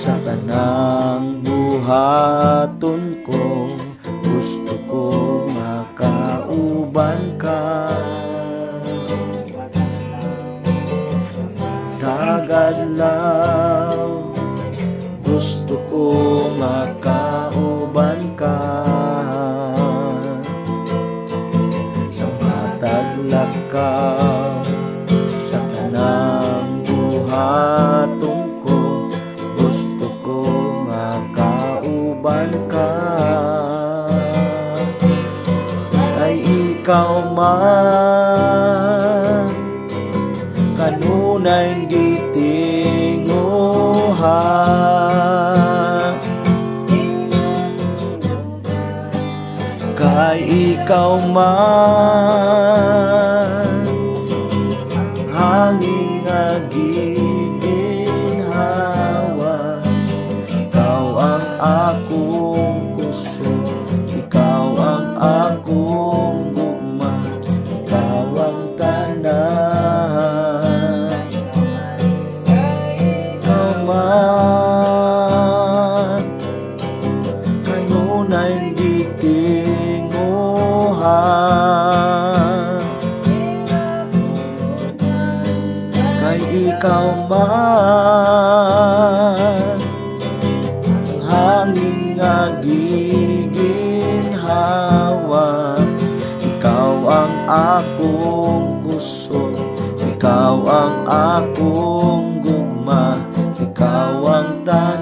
Sa tanang buhaton ko, gusto ko makauban ka. Tagadlaw, gusto ko makauban ka. Sa matag lakaw, sa tanang buhaton ko, gusto ko makauban ka. Ay ikaw man kanunay gitinguhan, kay ikaw man hangin nga giginhawa. Ikaw ang akong gusto, ikaw ang akong gugma, ikaw ang tanan. Ikaw man kanunay gitinguhan, kay ikaw man hangin nga giginhawa. Ikaw ang akong gusto, ikaw ang akong gugma, ikaw ang tanan.